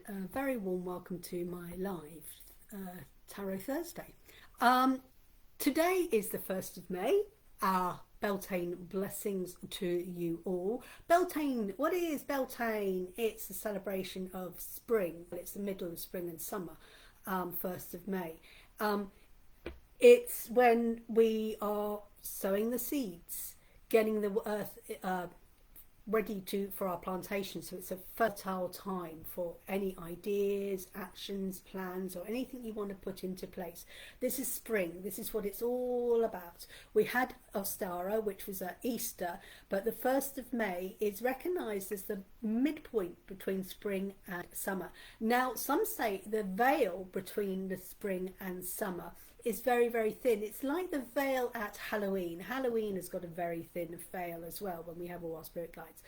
and a very warm welcome to my live Tarot Thursday. Today is the 1st of May. Our Beltane blessings to you all. Beltane, what is Beltane? It's a celebration of spring. It's the middle of spring and summer, 1st of May. It's when we are sowing the seeds, getting the earth ready for our plantation. So it's a fertile time for any ideas, actions, plans, or anything you want to put into place. This is spring. This is what it's all about. We had Ostara, which was at Easter, but the 1st of May is recognised as the midpoint between spring and summer. Now, some say the veil between the spring and summer is very, very thin. It's like the veil at Halloween. Halloween has got a very thin veil as well when we have all our spirit guides.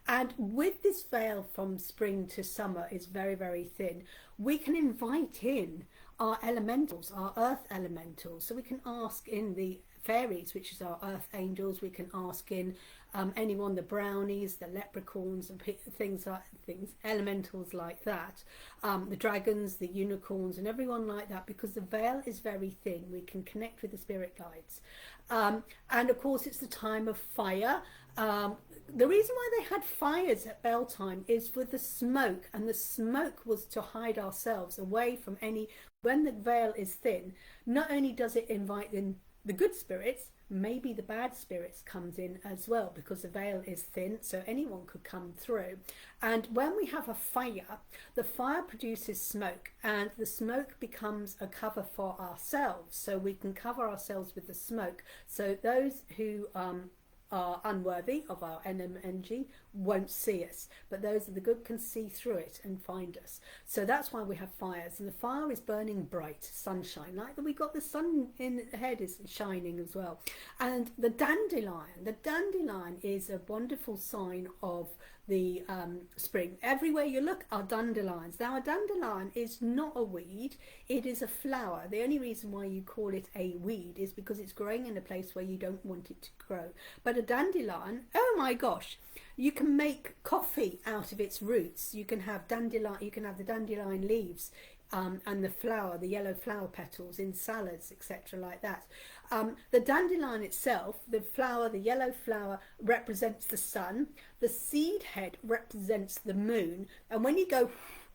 And with this veil from spring to summer is very, very thin, we can invite in our elementals, our earth elementals. So we can ask in the fairies, which is our earth angels. We can ask in anyone, the brownies, the leprechauns, and elementals like that, the dragons, the unicorns, and everyone like that, because the veil is very thin. We can connect with the spirit guides, and of course it's the time of fire. The reason why they had fires at Beltane is for the smoke, and the smoke was to hide ourselves away from any. When the veil is thin, not only does it invite in the good spirits, maybe the bad spirits comes in as well, because the veil is thin, so anyone could come through. And when we have a fire, the fire produces smoke, and the smoke becomes a cover for ourselves, so we can cover ourselves with the smoke, so those who are unworthy of our energy won't see us, but those of the good can see through it and find us. So that's why we have fires, and the fire is burning bright, sunshine, like that. We got the sun in the head is shining as well. And the dandelion is a wonderful sign of the spring. Everywhere you look are dandelions. Now, a dandelion is not a weed, it is a flower. The only reason why you call it a weed is because it's growing in a place where you don't want it to grow. But a dandelion, oh my gosh, you can make coffee out of its roots. You can have dandelion, you can have the dandelion leaves and the flower, the yellow flower petals in salads, etc. like that. The dandelion itself, the flower, the yellow flower, represents the sun. The seed head represents the moon. And when you go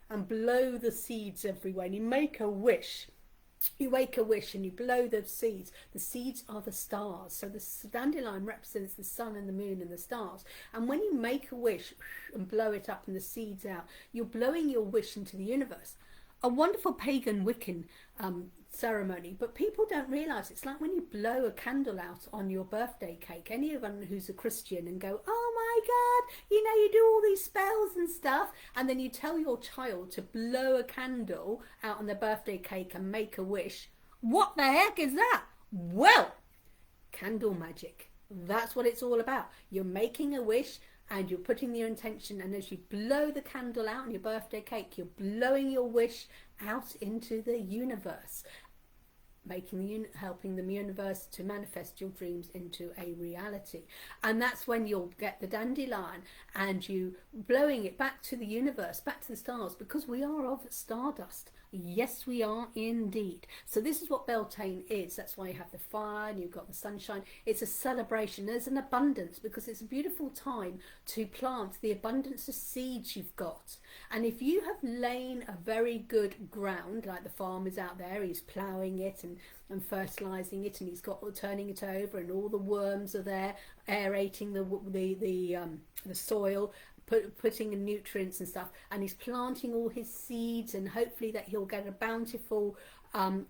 and blow the seeds everywhere and you make a wish, you make a wish and you blow the seeds are the stars. So the dandelion represents the sun and the moon and the stars. And when you make a wish and blow it up and the seeds out, you're blowing your wish into the universe. A wonderful pagan Wiccan ceremony, but people don't realise it's like when you blow a candle out on your birthday cake. Anyone who's a Christian and go, oh my God, you do all these spells and stuff, and then you tell your child to blow a candle out on their birthday cake and make a wish. What the heck is that? Well, candle magic. That's what it's all about. You're making a wish and you're putting your intention, and as you blow the candle out on your birthday cake, you're blowing your wish out into the universe, helping the universe to manifest your dreams into a reality. And that's when you'll get the dandelion and you blowing it back to the universe, back to the stars, because we are of stardust. Yes, we are indeed. So this is what Beltane is. That's why you have the fire and you've got the sunshine. It's a celebration. There's an abundance, because it's a beautiful time to plant the abundance of seeds you've got. And if you have laid a very good ground, like the farmer's out there, he's ploughing it and fertilizing it, and he's got turning it over, and all the worms are there aerating the soil, putting in nutrients and stuff, and he's planting all his seeds, and hopefully that he'll get a bountiful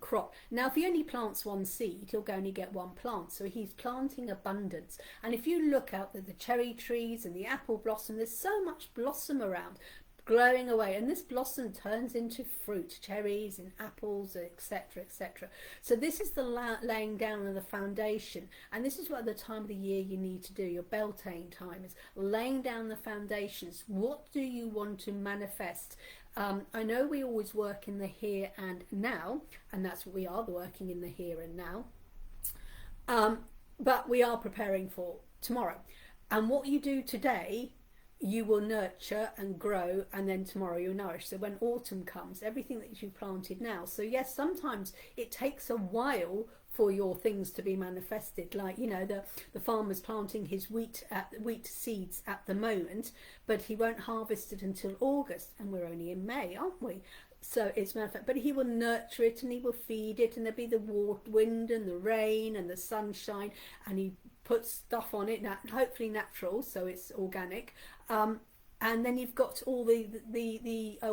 crop. Now, if he only plants one seed, he'll only get one plant, so he's planting abundance. And if you look out at the cherry trees and the apple blossom, there's so much blossom around, glowing away, and this blossom turns into fruit, cherries and apples, etc., etc. So this is the laying down of the foundation, and this is what the time of the year you need to do. Your Beltane time is laying down the foundations. What do you want to manifest? I know we always work in the here and now, and that's what we are, working in the here and now, but we are preparing for tomorrow. And what you do today you will nurture and grow, and then tomorrow you'll nourish. So when autumn comes, everything that you planted now. So yes, sometimes it takes a while for your things to be manifested. Like, you know, the farmer's planting his wheat seeds at the moment, but he won't harvest it until August, and we're only in May, aren't we? So it's manifest, but he will nurture it and he will feed it, and there'll be the wind and the rain and the sunshine, and he puts stuff on it, hopefully natural, so it's organic. And then you've got all the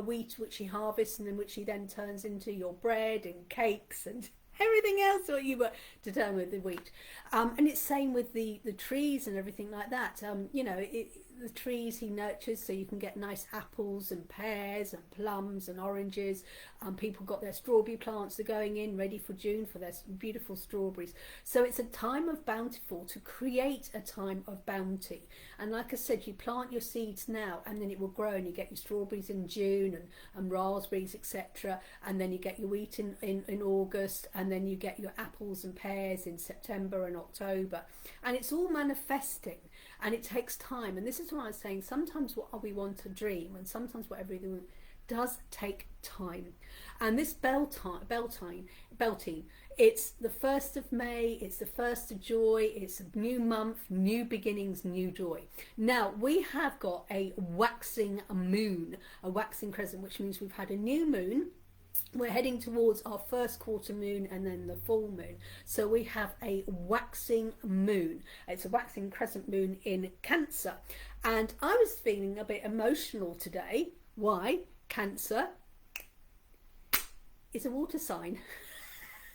wheat which he harvests, and then which he then turns into your bread and cakes and everything else what you were to turn with the wheat. And it's same with the trees and everything like that. You know, the trees he nurtures so you can get nice apples and pears and plums and oranges. People got their strawberry plants are going in ready for June for their beautiful strawberries. So it's a time of bountiful, to create a time of bounty. And like I said, you plant your seeds now, and then it will grow, and you get your strawberries in June and raspberries, etc. And then you get your wheat in August, and then you get your apples and pears in September and October. And it's all manifesting, and it takes time. And this is why I was saying sometimes what we want to dream, and sometimes what everything does take time. And this Beltane, it's the 1st of May, it's the 1st of joy, it's a new month, new beginnings, new joy. Now, we have got a waxing moon, a waxing crescent, which means we've had a new moon. We're heading towards our first quarter moon and then the full moon. So we have a waxing moon. It's a waxing crescent moon in Cancer. And I was feeling a bit emotional today. Why? Cancer is a water sign.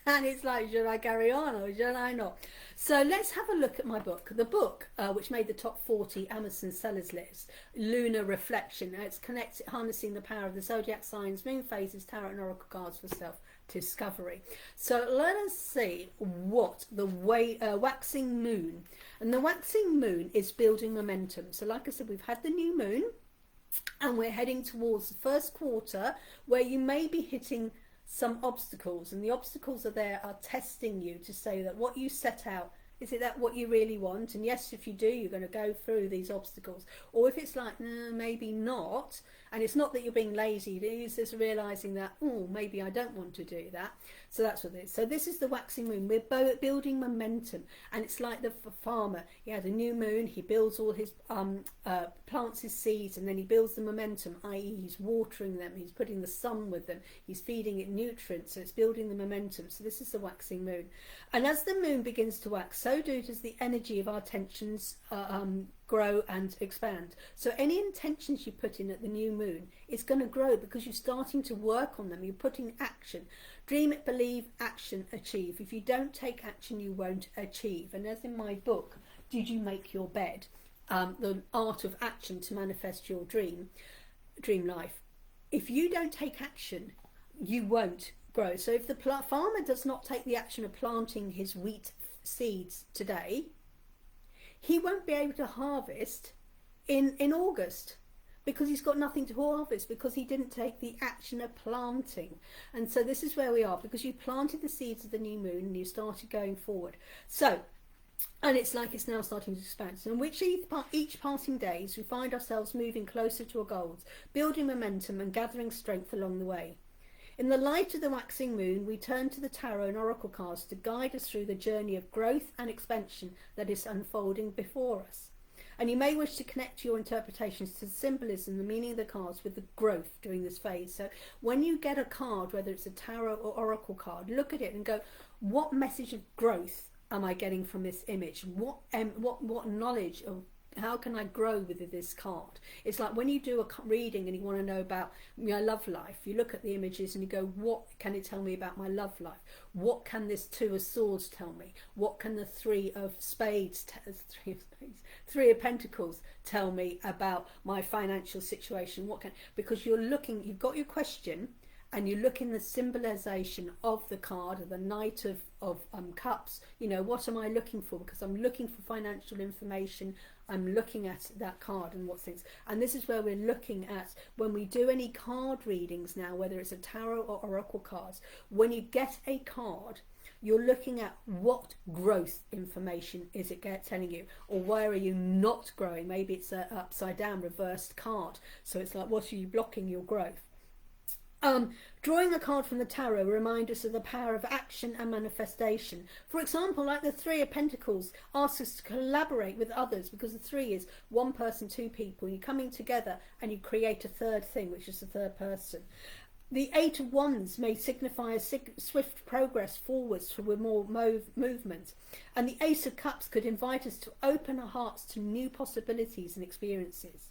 And it's like, should I carry on or should I not? So let's have a look at my book. The book, which made the top 40 Amazon sellers list, Lunar Reflection. Now it's connected, harnessing the power of the zodiac signs, moon phases, tarot and oracle cards for self-discovery. So let us see what the waxing moon. And the waxing moon is building momentum. So like I said, we've had the new moon, and we're heading towards the first quarter where you may be hitting some obstacles, and the obstacles are testing you to say that what you set out, is it that what you really want? And yes, if you do, you're going to go through these obstacles. Or if it's like, no, maybe not, and it's not that you're being lazy, it's just realizing that, oh, maybe I don't want to do that. So that's what it is. So this is the waxing moon. We're building momentum, and it's like the farmer. He had a new moon, he builds all his plants his seeds, and then he builds the momentum, i.e. he's watering them, he's putting the sun with them, he's feeding it nutrients, so it's building the momentum. So this is the waxing moon. And as the moon begins to wax, so does the energy of our tensions grow and expand. So any intentions you put in at the new moon, it's going to grow because you're starting to work on them. You're putting action. Dream it, believe, action, achieve. If you don't take action, you won't achieve. And as in my book, Did You Make Your Bed? The art of action to manifest your dream life. If you don't take action, you won't grow. So if the farmer does not take the action of planting his wheat seeds today, he won't be able to harvest in August, because he's got nothing to harvest, because he didn't take the action of planting. And so this is where we are, because you planted the seeds of the new moon and you started going forward. So, and it's like it's now starting to expand. So in which each passing days we find ourselves moving closer to our goals, building momentum and gathering strength along the way. In the light of the waxing moon, we turn to the tarot and oracle cards to guide us through the journey of growth and expansion that is unfolding before us. And you may wish to connect your interpretations to the symbolism, the meaning of the cards, with the growth during this phase. So when you get a card, whether it's a tarot or oracle card, look at it and go, what message of growth am I getting from this image? What knowledge of how can I grow with this card? It's like when you do a reading and you want to know about your love life, you look at the images and you go, what can it tell me about my love life? What can this Two of Swords tell me? What can the Three of Pentacles tell me about my financial situation? Because you're looking, you've got your question, and you look in the symbolization of the card, of the Knight of Cups. You know, what am I looking for? Because I'm looking for financial information. I'm looking at that card and what things. And this is where we're looking at when we do any card readings now, whether it's a tarot or oracle cards. When you get a card, you're looking at what growth information is it telling you, or where are you not growing. Maybe it's a upside down reversed card, so it's like, what are you blocking your growth? Drawing a card from the tarot reminds us of the power of action and manifestation. For example, like the Three of Pentacles asks us to collaborate with others, because the three is one person, two people. You're coming together and you create a third thing, which is the third person. The Eight of Wands may signify a swift progress forwards toward more movement. And the Ace of Cups could invite us to open our hearts to new possibilities and experiences.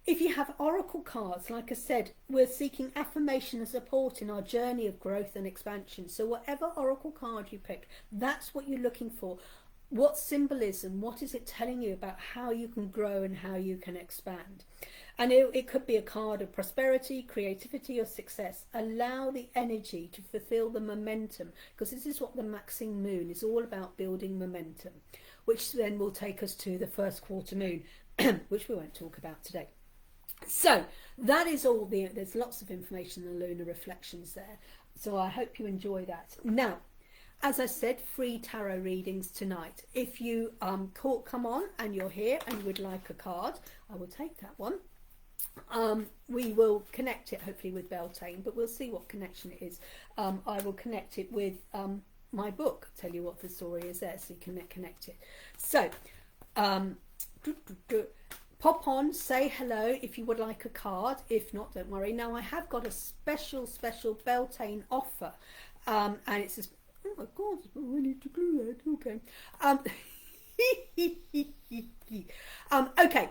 If you have oracle cards, like I said, we're seeking affirmation and support in our journey of growth and expansion. So whatever oracle card you pick, that's what you're looking for. What symbolism, what is it telling you about how you can grow and how you can expand? And it could be a card of prosperity, creativity or success. Allow the energy to fulfill the momentum, because this is what the maxing moon is all about, building momentum, which then will take us to the first quarter moon, which we won't talk about today. So that is all. There's lots of information in the lunar reflections there, so I hope you enjoy that. Now, as I said, free tarot readings tonight. If you come on and you're here and you would like a card, I will take that one. We will connect it hopefully with Beltane, but we'll see what connection it is. I will connect it with my book, tell you what the story is there, so you can connect it. So pop on, say hello if you would like a card. If not, don't worry. Now I have got a special Beltane offer, and it's a, oh my god, I need to glue that. Okay. Okay,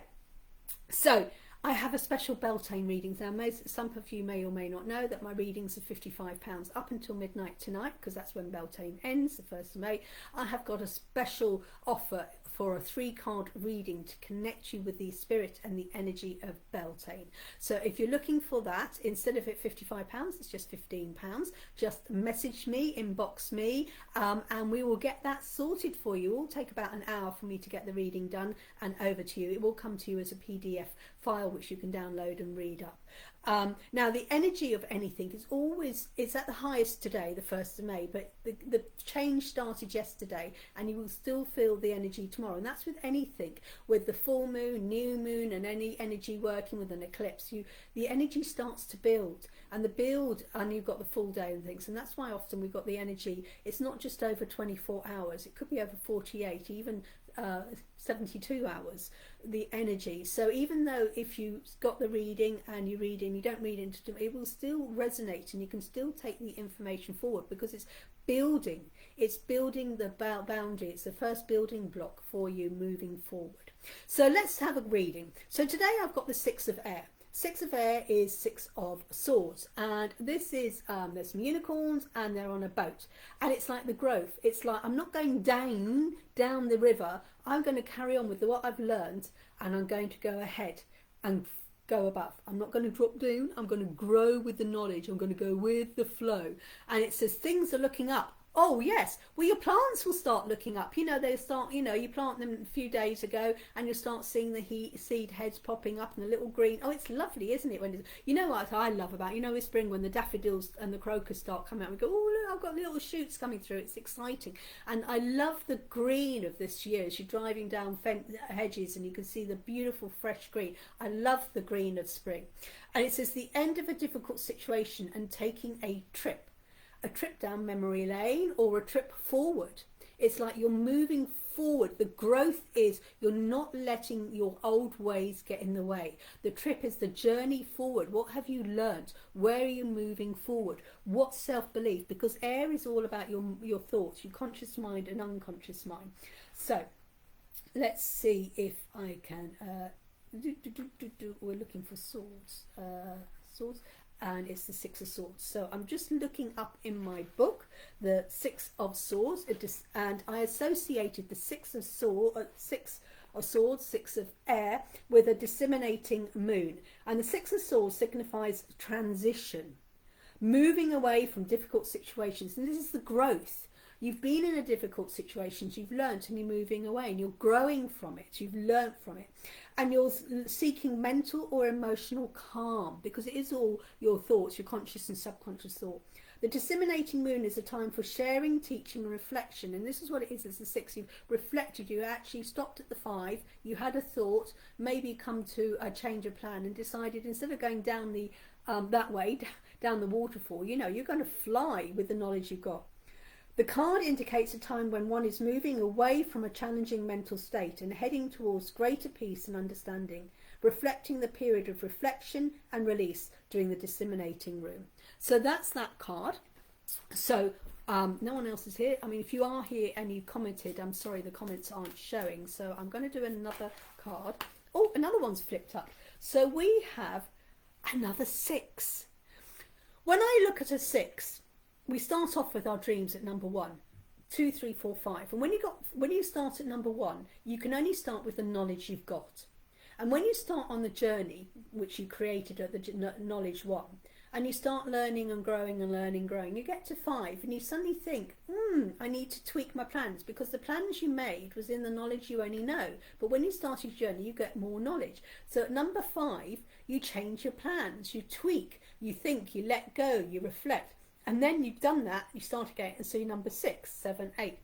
so I have a special Beltane readings. Now some of you may or may not know that my readings are £55 up until midnight tonight, because that's when Beltane ends, the 1st of May. I have got a special offer for a 3-card reading to connect you with the spirit and the energy of Beltane. So if you're looking for that, instead of it £55, it's just £15. Just message me, inbox me, and we will get that sorted for you. It will take about an hour for me to get the reading done and over to you. It will come to you as a PDF file which you can download and read up. Now the energy of anything is always, it's at the highest today, the 1st of May, but the change started yesterday, and you will still feel the energy tomorrow. And that's with anything, with the full moon, new moon, and any energy working with an eclipse. The energy starts to build, and you've got the full day and things, and that's why often we've got the energy. It's not just over 24 hours, it could be over 48, even 72 hours, the energy. So even though if you got the reading and you read and you don't read into it, will still resonate, and you can still take the information forward, because it's building the boundary. It's the first building block for you moving forward. So let's have a reading. So today I've got the 6 of Air. 6 of Air is 6 of Swords, and this is there's some unicorns and they're on a boat, and it's like the growth. It's like, I'm not going down the river, I'm going to carry on with what I've learned, and I'm going to go ahead and go above. I'm not going to drop down, I'm going to grow with the knowledge, I'm going to go with the flow. And it says things are looking up. Oh yes, well your plants will start looking up. You know, they start, you know, you plant them a few days ago and you'll start seeing the seed heads popping up and the little green. Oh, it's lovely, isn't it? When you know what I love about, you know, in spring when the daffodils and the crocus start coming out, we go, oh look, I've got little shoots coming through. It's exciting. And I love the green of this year as you're driving down hedges and you can see the beautiful fresh green. I love the green of spring. And it says the end of a difficult situation and taking a trip down memory lane, or a trip forward. It's like you're moving forward. The growth is you're not letting your old ways get in the way. The trip is the journey forward. What have you learned? Where are you moving forward? What self-belief? Because air is all about your thoughts, your conscious mind and unconscious mind. So let's see if I can we're looking for swords. And it's the 6 of Swords. So I'm just looking up in my book the 6 of Swords, and I associated the 6 of Swords, 6 of Air, with a disseminating moon. And the 6 of Swords signifies transition, moving away from difficult situations. And this is the growth. You've been in a difficult situation, you've learnt, and you're moving away, and you're growing from it, you've learnt from it, and you're seeking mental or emotional calm, because it is all your thoughts, your conscious and subconscious thought. The disseminating moon is a time for sharing, teaching and reflection, and this is what it is. It's the 6. You've reflected, you actually stopped at the 5, you had a thought, maybe come to a change of plan and decided instead of going down the that way, down the waterfall, you know, you're going to fly with the knowledge you've got. The card indicates a time when one is moving away from a challenging mental state and heading towards greater peace and understanding, reflecting the period of reflection and release during the disseminating room. So that's that card. So no one else is here. I mean, if you are here and you commented, I'm sorry the comments aren't showing. So I'm going to do another card. Oh, another one's flipped up. So we have another 6. When I look at a 6, we start off with our dreams at number 1, 2, 3, 4, 5. And when you start at number 1, you can only start with the knowledge you've got. And when you start on the journey, which you created at the knowledge 1, and you start learning and growing and learning, growing, you get to 5 and you suddenly think, I need to tweak my plans, because the plans you made was in the knowledge you only know. But when you start your journey, you get more knowledge. So at number 5, you change your plans, you tweak, you think, you let go, you reflect. And then you've done that, you start again, and so you're number 6, 7, 8.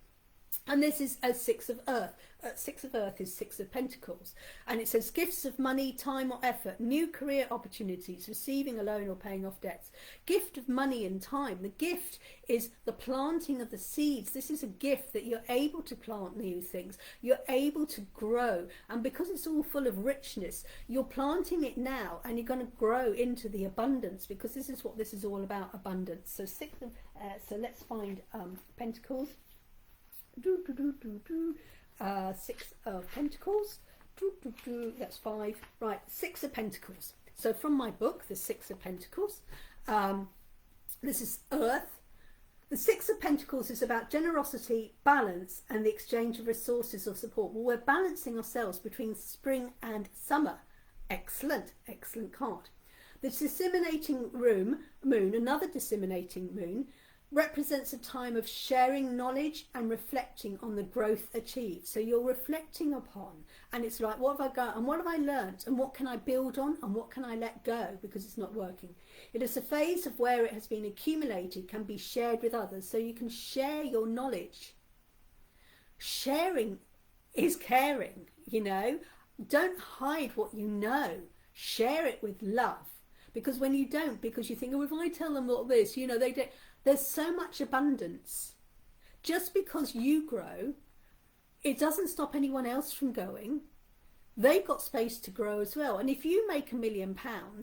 And this is a 6 of earth. 6 of earth is 6 of pentacles. And it says gifts of money, time or effort, new career opportunities, receiving a loan or paying off debts. Gift of money and time. The gift is the planting of the seeds. This is a gift that you're able to plant new things. You're able to grow. And because it's all full of richness, you're planting it now and you're going to grow into the abundance, because this is what this is all about, abundance. So so let's find pentacles. 6 of pentacles. That's 5. Right, 6 of pentacles. So from my book, the 6 of pentacles, this is earth. The 6 of pentacles is about generosity, balance and the exchange of resources or support. Well, we're balancing ourselves between spring and summer. Excellent card. The disseminating moon, another disseminating moon, represents a time of sharing knowledge and reflecting on the growth achieved. So you're reflecting upon, and it's like, what have I got and what have I learned and what can I build on and what can I let go because it's not working. It is a phase of where it has been accumulated can be shared with others, so you can share your knowledge. Sharing is caring, you know. Don't hide what you know. Share it with love, because when you don't, because you think, oh, if I tell them all this, you know, they don't. There's so much abundance. Just because you grow, it doesn't stop anyone else from going. They've got space to grow as well. And if you make £1 million,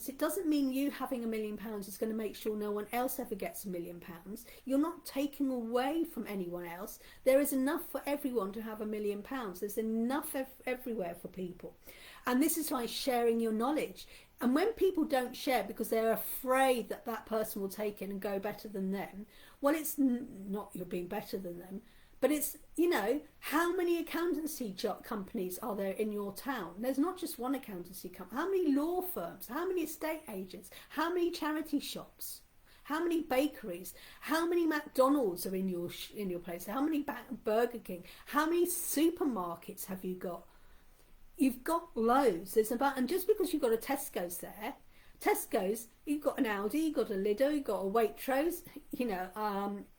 it doesn't mean you having £1 million is going to make sure no one else ever gets £1 million. You're not taking away from anyone else. There is enough for everyone to have £1 million. There's enough everywhere for people. And this is like sharing your knowledge. And when people don't share because they're afraid that that person will take it and go better than them, well, it's not you're being better than them, but it's, you know, how many accountancy companies are there in your town? There's not just one accountancy company. How many law firms? How many estate agents? How many charity shops? How many bakeries? How many McDonald's are in your place? How many Burger King? How many supermarkets have you got? You've got loads. And just because you've got a Tesco's there, Tesco's, you've got an Aldi, you've got a Lidl, you've got a Waitrose, you know,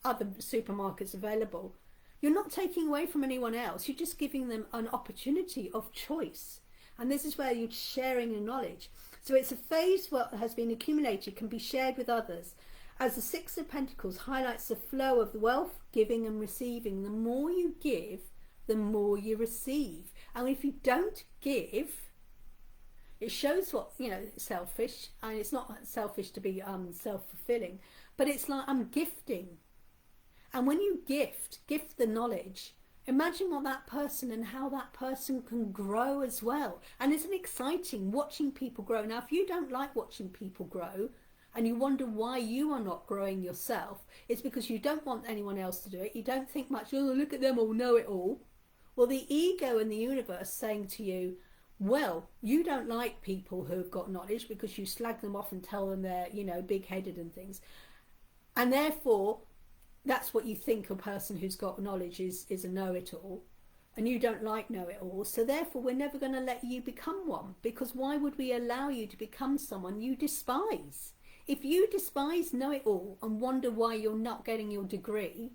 other supermarkets available. You're not taking away from anyone else. You're just giving them an opportunity of choice. And this is where you're sharing your knowledge. So it's a phase what has been accumulated can be shared with others. As the 6 of Pentacles highlights the flow of wealth, giving and receiving. The more you give, the more you receive. And if you don't give, it shows what, you know, selfish. And it's not selfish to be self-fulfilling, but it's like I'm gifting. And when you gift the knowledge, imagine what that person and how that person can grow as well. And isn't it exciting watching people grow? Now, if you don't like watching people grow and you wonder why you are not growing yourself, it's because you don't want anyone else to do it. You don't think much, oh, look at them all, know it all. Well, the ego and the universe saying to you, well, you don't like people who have got knowledge because you slag them off and tell them they're, you know, big-headed and things. And therefore, that's what you think a person who's got knowledge is a know-it-all, and you don't like know-it-all, so therefore we're never going to let you become one, because why would we allow you to become someone you despise? If you despise know-it-all and wonder why you're not getting your degree,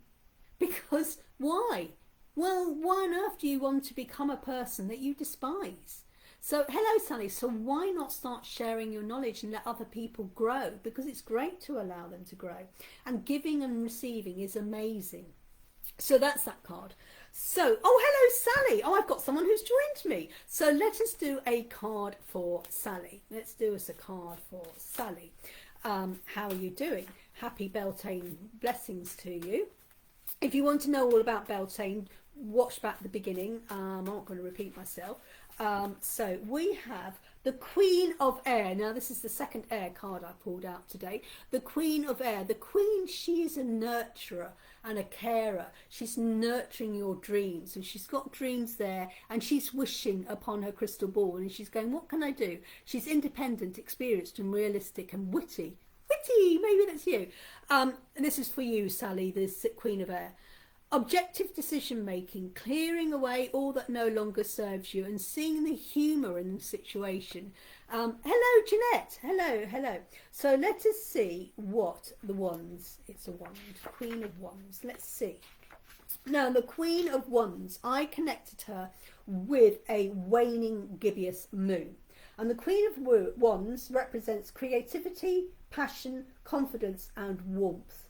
because why? Well, why on earth do you want to become a person that you despise? So, hello Sally, so why not start sharing your knowledge and let other people grow? Because it's great to allow them to grow. And giving and receiving is amazing. So that's that card. So, oh, hello Sally. Oh, I've got someone who's joined me. So let us do a card for Sally. Let's do us a card for Sally. How are you doing? Happy Beltane blessings to you. If you want to know all about Beltane, watch back the beginning. I'm not going to repeat myself. So we have the Queen of Air. Now this is the second air card I pulled out today. The Queen of Air. The Queen, she is a nurturer and a carer. She's nurturing your dreams, and she's got dreams there, and she's wishing upon her crystal ball, and she's going, what can I do? She's independent, experienced and realistic and witty. Witty, maybe that's you. And this is for you, Sally, the Queen of Air. Objective decision making, clearing away all that no longer serves you, and seeing the humour in the situation. Hello Jeanette, hello. So let us see what the wands, it's a wand, Queen of Wands, let's see. Now the Queen of Wands, I connected her with a waning gibbous moon. And the Queen of Wands represents creativity, passion, confidence and warmth.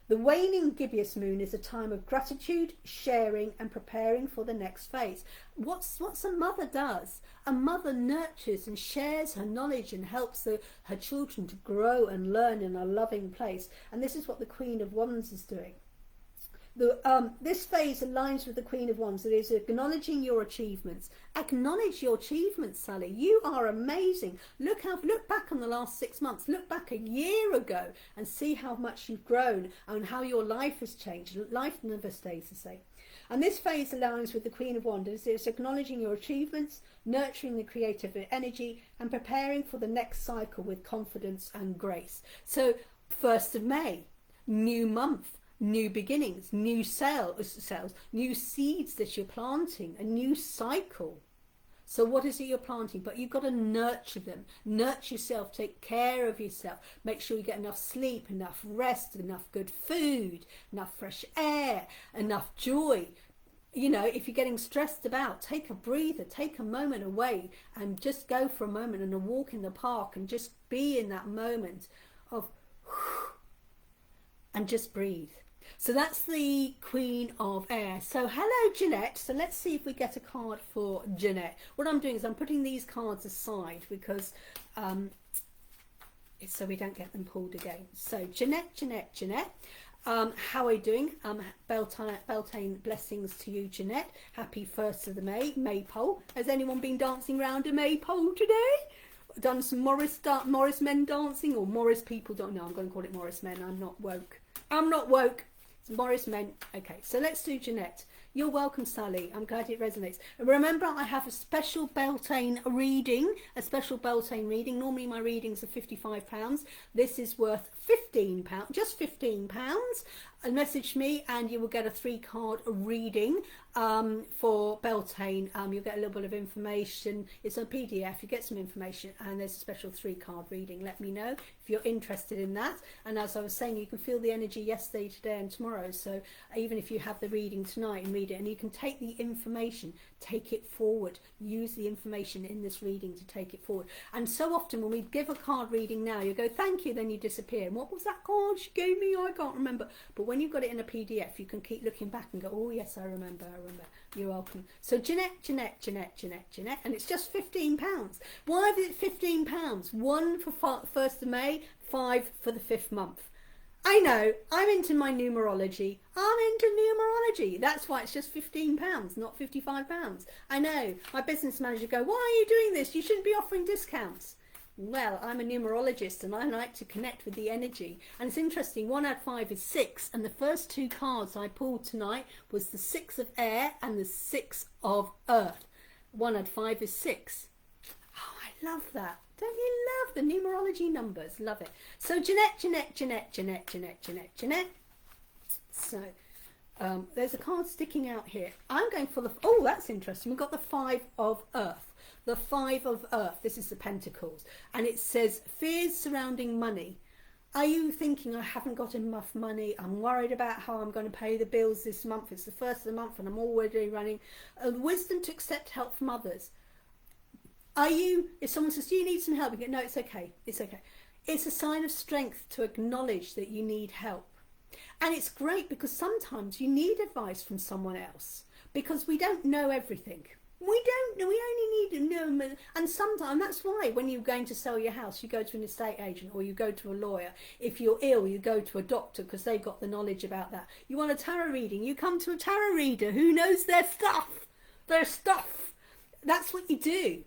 The waning gibbous moon is a time of gratitude, sharing and preparing for the next phase. What's a mother does? A mother nurtures and shares her knowledge and helps her children to grow and learn in a loving place. And this is what the Queen of Wands is doing. This phase aligns with the Queen of Wands. It is acknowledging your achievements. Acknowledge your achievements, Sally. You are amazing. Look back on the last 6 months. Look back a year ago and see how much you've grown and how your life has changed. Life never stays the same. And this phase aligns with the Queen of Wands. It's acknowledging your achievements, nurturing the creative energy and preparing for the next cycle with confidence and grace. So 1st of May, new month. New beginnings, new sales, new seeds that you're planting, a new cycle. So what is it you're planting? But you've got to nurture them. Nurture yourself, take care of yourself. Make sure you get enough sleep, enough rest, enough good food, enough fresh air, enough joy. You know, if you're getting stressed about, take a breather, take a moment away and just go for a moment and a walk in the park and just be in that moment of and just breathe. So that's the Queen of Air. So hello Jeanette. So let's see if we get a card for Jeanette. What I'm doing is I'm putting these cards aside because it's so we don't get them pulled again. So Jeanette. How are you doing? Beltane blessings to you, Jeanette. Happy 1st of the Maypole. Has anyone been dancing around a Maypole today? Done some Morris men dancing, or Morris people don't know. I'm going to call it Morris men. I'm not woke. It's Morris men. Okay, so let's do Jeanette. You're welcome, Sally. I'm glad it resonates. And remember, I have a special Beltane reading. Normally my readings are £55. This is worth £15, just £15. Message me and you will get a 3-card reading for Beltane. You'll get a little bit of information. It's a PDF. You get some information and there's a special 3-card reading. Let me know if you're interested in that. And as I was saying, you can feel the energy yesterday, today and tomorrow. So even if you have the reading tonight and read it, and you can take the information, take it forward. Use the information in this reading to take it forward. And so often when we give a card reading now, you go, thank you, then you disappear. And what was that card she gave me? I can't remember. But when you've got it in a PDF, you can keep looking back and go, oh yes, I remember. You're welcome. So Jeanette, and it's just £15. Why is it £15? 1 for 1st of May, 5 for the 5th month. I know, I'm into my numerology. That's why it's just £15, not £55. I know, my business manager go, why are you doing this? You shouldn't be offering discounts. Well, I'm a numerologist and I like to connect with the energy. And it's interesting, 1 out of 5 is 6. And the first 2 cards I pulled tonight was the 6 of air and the 6 of earth. 1 out of 5 is 6. Oh, I love that. Don't you love the numerology numbers? Love it. So Jeanette. So there's a card sticking out here. I'm going for the, oh, that's interesting. We've got the Five of Earth. The Five of Earth. This is the Pentacles. And it says, fears surrounding money. Are you thinking, I haven't got enough money, I'm worried about how I'm going to pay the bills this month, it's the first of the month and I'm already running. Wisdom to accept help from others. Are you, if someone says, do you need some help? You go, no, it's okay, it's okay. It's a sign of strength to acknowledge that you need help. And it's great because sometimes you need advice from someone else because we don't know everything. We only need to know, and sometimes that's why when you're going to sell your house, you go to an estate agent or you go to a lawyer. If you're ill, you go to a doctor because they've got the knowledge about that. You want a tarot reading, you come to a tarot reader who knows their stuff. That's what you do.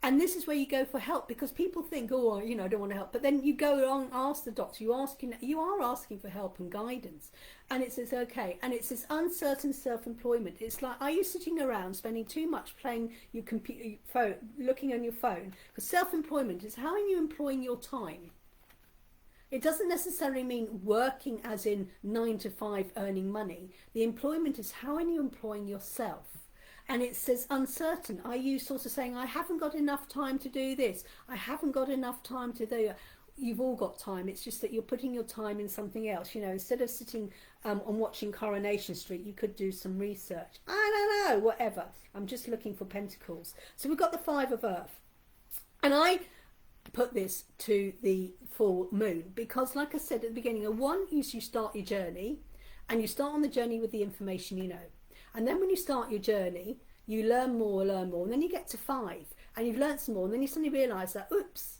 And this is where you go for help because people think, oh, you know, I don't want to help. But then you go on, ask the doctor, you are asking for help and guidance. And it says, okay. And it says uncertain self-employment. It's like, are you sitting around spending too much playing your computer, phone, looking on your phone? Because self-employment is how are you employing your time? It doesn't necessarily mean working as in 9 to 5 earning money. The employment is how are you employing yourself? And it says uncertain. Are you sort of saying, I haven't got enough time to do this. I haven't got enough time to do it. You've all got time. It's just that you're putting your time in something else. You know, instead of sitting and watching Coronation Street, you could do some research. I don't know, whatever. I'm just looking for Pentacles. So we've got the Five of Earth. And I put this to the full moon because, like I said at the beginning, one is you start your journey and you start on the journey with the information you know. And then when you start your journey, you learn more, and then you get to 5 and you've learned some more, and then you suddenly realise that, oops,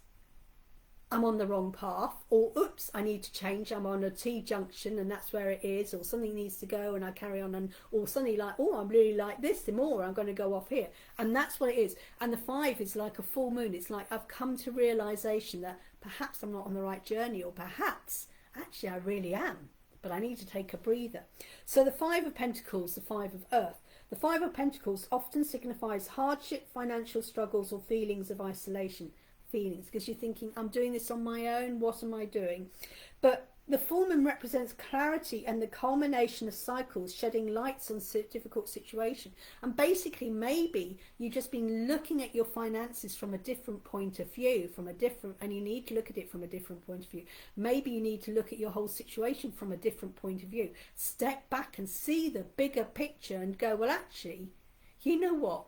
I'm on the wrong path, or oops, I need to change, I'm on a T-junction and that's where it is, or something needs to go and I carry on, and or suddenly like, oh, I'm really like this, the more I'm going to go off here. And that's what it is. And the 5 is like a full moon. It's like I've come to realisation that perhaps I'm not on the right journey, or perhaps actually I really am. But I need to take a breather. So the Five of Pentacles, the Five of Earth. The Five of Pentacles often signifies hardship, financial struggles, or feelings of isolation. Feelings, because you're thinking, I'm doing this on my own, what am I doing? But the full moon represents clarity and the culmination of cycles, shedding lights on difficult situation. And basically, maybe you've just been looking at your finances from a different point of view, and you need to look at it from a different point of view. Maybe you need to look at your whole situation from a different point of view. Step back and see the bigger picture and go, well, actually, you know what?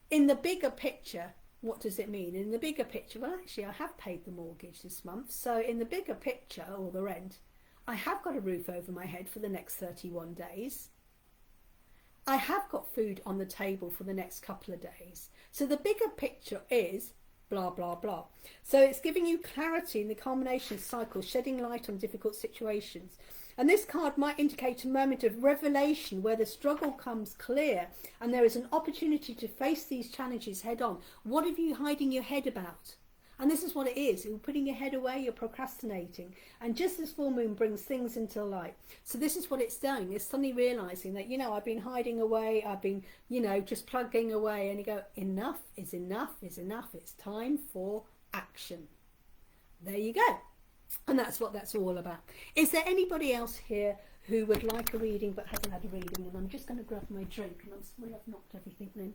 In the bigger picture, what does it mean? In the bigger picture, well, actually, I have paid the mortgage this month. So in the bigger picture, or the rent, I have got a roof over my head for the next 31 days. I have got food on the table for the next couple of days. So the bigger picture is blah, blah, blah. So it's giving you clarity in the culmination cycle, shedding light on difficult situations. And this card might indicate a moment of revelation where the struggle comes clear and there is an opportunity to face these challenges head on. What are you hiding your head about? And this is what it is. You're putting your head away, you're procrastinating. And just as full moon brings things into light. So this is what it's doing. It's suddenly realising that, you know, I've been hiding away. I've been, you know, just plugging away. And you go, enough is enough is enough. It's time for action. There you go. And that's what that's all about. Is there anybody else here who would like a reading but hasn't had a reading? And I'm just going to grab my drink, and I'm sorry I've knocked everything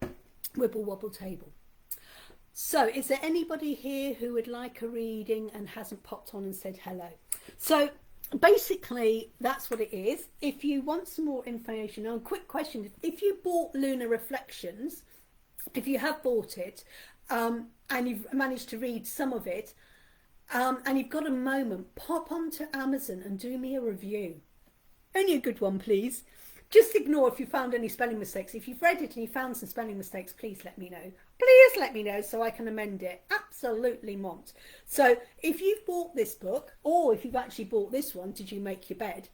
in. Wibble wobble table. So is there anybody here who would like a reading and hasn't popped on and said hello? So basically that's what it is. If you want some more information, a quick question, if you bought Lunar Reflections, if you have bought it, and you've managed to read some of it, and you've got a moment, pop onto Amazon and do me a review. Only a good one, please. Just ignore if you found any spelling mistakes. If you've read it and you found some spelling mistakes, please let me know. Please let me know so I can amend it. Absolutely mont. So if you've bought this book, or if you've actually bought this one, Did You Make Your Bed?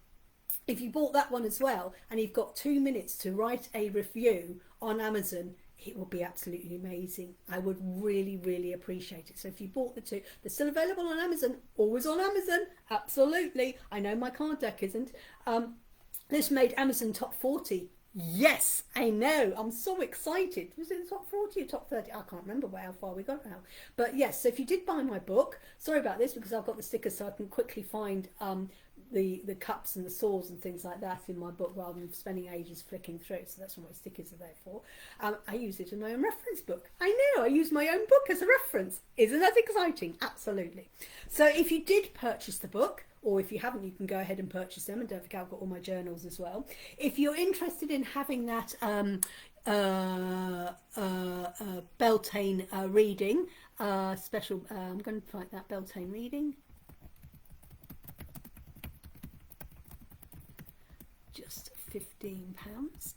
If you bought that one as well, and you've got 2 minutes to write a review on Amazon, it will be absolutely amazing. I would really, really appreciate it. So if you bought the two, they're still available on Amazon. Always on Amazon. Absolutely. I know my card deck isn't. This made Amazon top 40 Yes, I know. I'm so excited. Was it the top 40 or top 30? I can't remember how far we got now. But yes, so if you did buy my book, sorry about this because I've got the stickers so I can quickly find the cups and the swords and things like that in my book rather than spending ages flicking through. So that's what my stickers are there for. I use it in my own reference book. I know, I use my own book as a reference. Isn't that exciting? Absolutely. So if you did purchase the book, or if you haven't, you can go ahead and purchase them. And don't forget, I've got all my journals as well. If you're interested in having that Beltane reading, special, I'm going to write that Beltane reading. Just £15.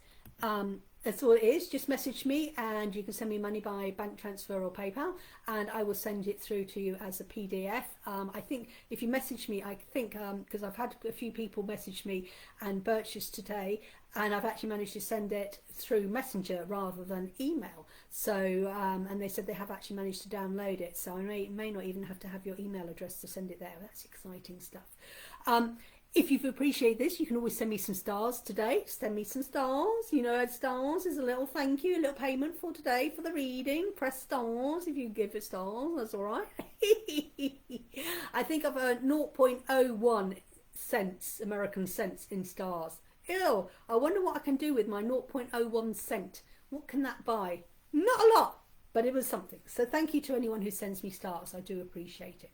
That's all it is. Just message me and you can send me money by bank transfer or PayPal and I will send it through to you as a PDF. I think if you message me, I think because I've had a few people message me and purchase today and I've actually managed to send it through Messenger rather than email. So and they said they have actually managed to download it, so I may not even have to have your email address to send it there. That's exciting stuff. If you've appreciated this, you can always send me some stars today. Send me some stars. You know, stars is a little thank you, a little payment for today for the reading. Press stars if you give it stars. That's all right. I think I've earned 0.01 cents, American cents in stars. Ew, I wonder what I can do with my 0.01 cent. What can that buy? Not a lot. But it was something. So thank you to anyone who sends me stars. I do appreciate it.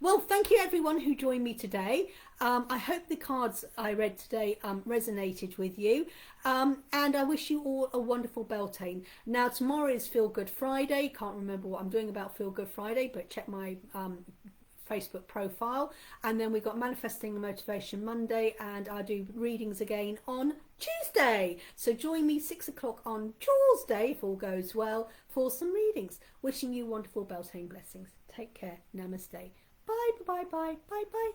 Well, thank you everyone who joined me today. I hope the cards I read today resonated with you. And I wish you all a wonderful Beltane. Now, tomorrow is Feel Good Friday. Can't remember what I'm doing about Feel Good Friday, but check my Facebook profile. And then we've got Manifesting and Motivation Monday, and I do readings again on Tuesday. So join me 6 o'clock on Tuesday, if all goes well, for some readings. Wishing you wonderful Beltane blessings. Take care. Namaste. Bye, bye, bye, bye, bye.